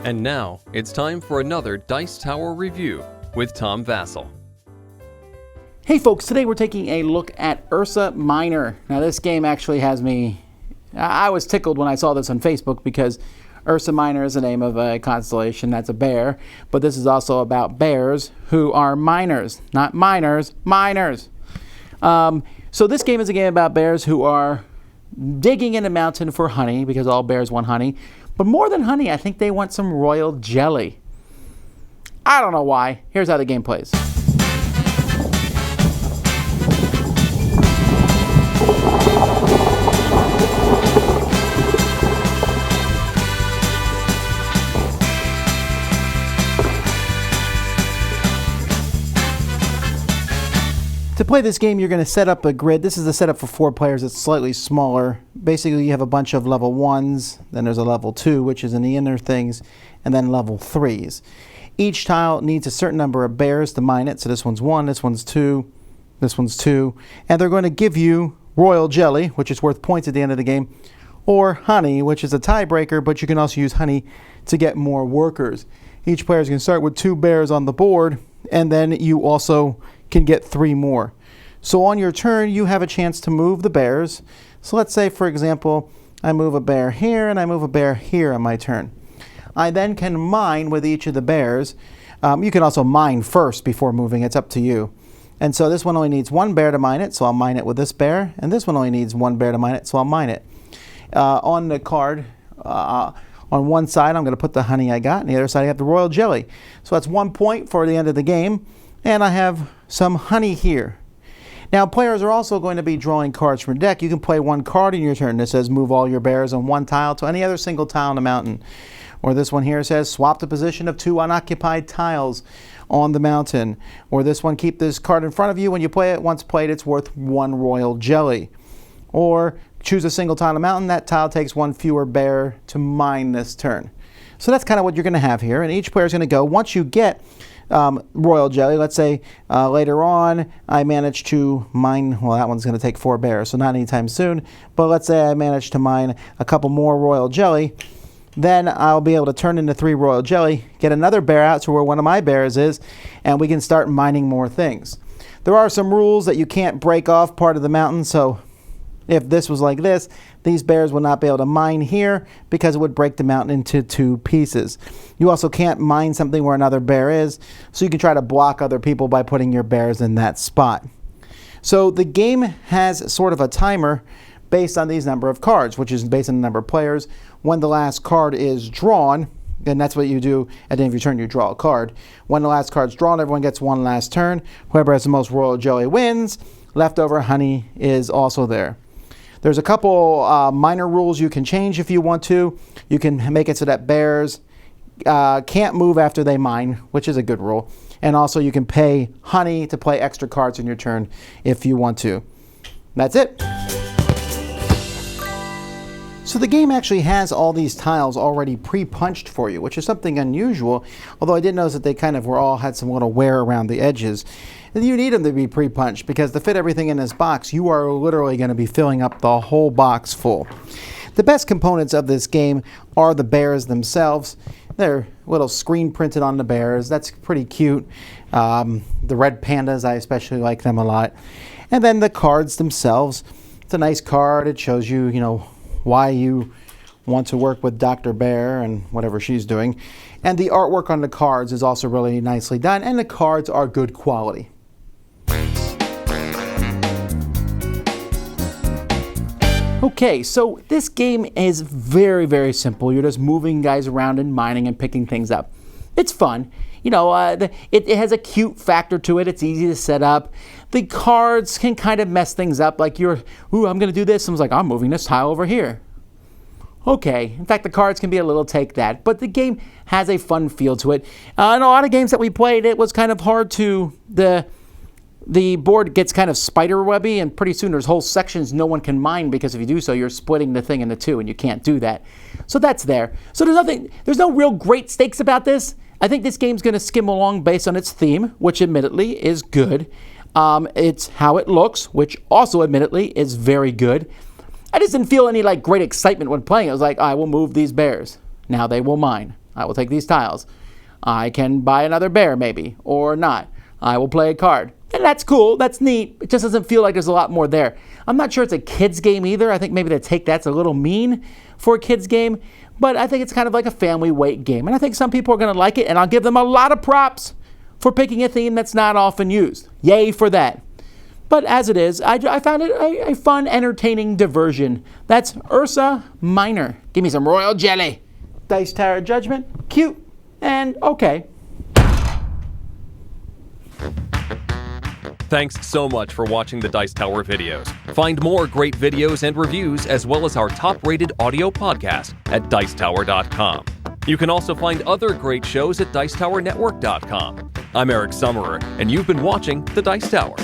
And now, it's time for another Dice Tower review with Tom Vasel. Hey folks, today we're taking a look at Ursa Miner. Now this game actually has me, I was tickled when I saw this on Facebook because Ursa Miner is the name of a constellation that's a bear, but this is also about bears who are miners, not miners, miners. So this game is a game about bears who are digging in a mountain for honey because all bears want honey. But more than honey, I think they want some royal jelly. I don't know why. Here's how the game plays. To play this game, you're going to set up a grid. This is the setup for 4 players. It's slightly smaller. Basically, you have a bunch of level 1s, then there's a level 2, which is in the inner things, and then level 3s. Each tile needs a certain number of bears to mine it. So this one's 1, this one's 2, this one's 2. And they're going to give you royal jelly, which is worth points at the end of the game, or honey, which is a tiebreaker, but you can also use honey to get more workers. Each player is going to start with 2 bears on the board, and then you also can get 3 more. So on your turn, you have a chance to move the bears. So let's say, for example, I move a bear here and I move a bear here on my turn. I then can mine with each of the bears. You can also mine first before moving. It's up to you. And so this one only needs 1 bear to mine it, so I'll mine it with this bear. And this one only needs 1 bear to mine it, so I'll mine it. On the card, on one side, I'm going to put the honey I got, and the other side I have the royal jelly. So that's 1 point for the end of the game. And I have some honey here. Now, players are also going to be drawing cards from a deck. You can play 1 card in your turn that says move all your bears on 1 tile to any other single tile on the mountain. Or this one here says swap the position of 2 unoccupied tiles on the mountain. Or this one, keep this card in front of you. When you play it, once played, it's worth 1 royal jelly. Or choose a single tile on the mountain. That tile takes 1 fewer bear to mine this turn. So that's kind of what you're going to have here. And each player is going to go, once you get royal jelly, let's say later on I manage to mine, well, that one's going to take 4 bears, so not anytime soon, but let's say I manage to mine a couple more royal jelly, then I'll be able to turn into 3 royal jelly, get another bear out to where one of my bears is, and we can start mining more things. There are some rules that you can't break off part of the mountain, so if this was like this, these bears would not be able to mine here because it would break the mountain into 2 pieces. You also can't mine something where another bear is, so you can try to block other people by putting your bears in that spot. So the game has sort of a timer based on these number of cards, which is based on the number of players. When the last card is drawn, and that's what you do at the end of your turn, you draw a card. When the last card's drawn, everyone gets 1 last turn. Whoever has the most royal jelly wins. Leftover honey is also there. There's a couple minor rules you can change if you want to. You can make it so that bears can't move after they mine, which is a good rule. And also you can pay honey to play extra cards in your turn if you want to. That's it. So the game actually has all these tiles already pre-punched for you, which is something unusual, although I did notice that they kind of had some little wear around the edges. And you need them to be pre-punched because to fit everything in this box, you are literally going to be filling up the whole box full. The best components of this game are the bears themselves. They're little screen printed on the bears. That's pretty cute. The red pandas, I especially like them a lot. And then the cards themselves. It's a nice card. It shows you, why you want to work with Dr. Bear and whatever she's doing. And the artwork on the cards is also really nicely done, and the cards are good quality. Okay, so this game is very, very simple. You're just moving guys around and mining and picking things up. It's fun. It has a cute factor to it. It's easy to set up. The cards can kind of mess things up. Like I'm going to do this. Someone's like, I'm moving this tile over here. Okay. In fact, the cards can be a little take that. But the game has a fun feel to it. In a lot of games that we played, it was kind of hard to... The board gets kind of spider webby, and pretty soon there's whole sections no one can mine because if you do so, you're splitting the thing into 2, and you can't do that. So that's there. So there's no real great stakes about this. I think this game's going to skim along based on its theme, which admittedly is good. It's how it looks, which also admittedly is very good. I just didn't feel any great excitement when playing. It was like, I will move these bears. Now they will mine. I will take these tiles. I can buy another bear, maybe, or not. I will play a card. And that's cool, that's neat. It just doesn't feel like there's a lot more there. I'm not sure it's a kid's game either. I think maybe the take that's a little mean for a kid's game, but I think it's kind of like a family weight game. And I think some people are going to like it, and I'll give them a lot of props for picking a theme that's not often used. Yay for that. But as it is, I found it a fun, entertaining diversion. That's Ursa Miner. Give me some royal jelly. Dice Tower Judgment, cute and okay. Thanks so much for watching the Dice Tower videos. Find more great videos and reviews, as well as our top-rated audio podcast at Dicetower.com. You can also find other great shows at Dicetowernetwork.com. I'm Eric Summerer, and you've been watching The Dice Tower.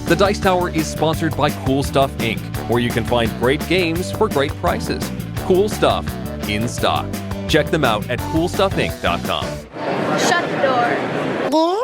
The Dice Tower is sponsored by Cool Stuff Inc., where you can find great games for great prices. Cool stuff in stock. Check them out at CoolStuffInc.com. Shut the door.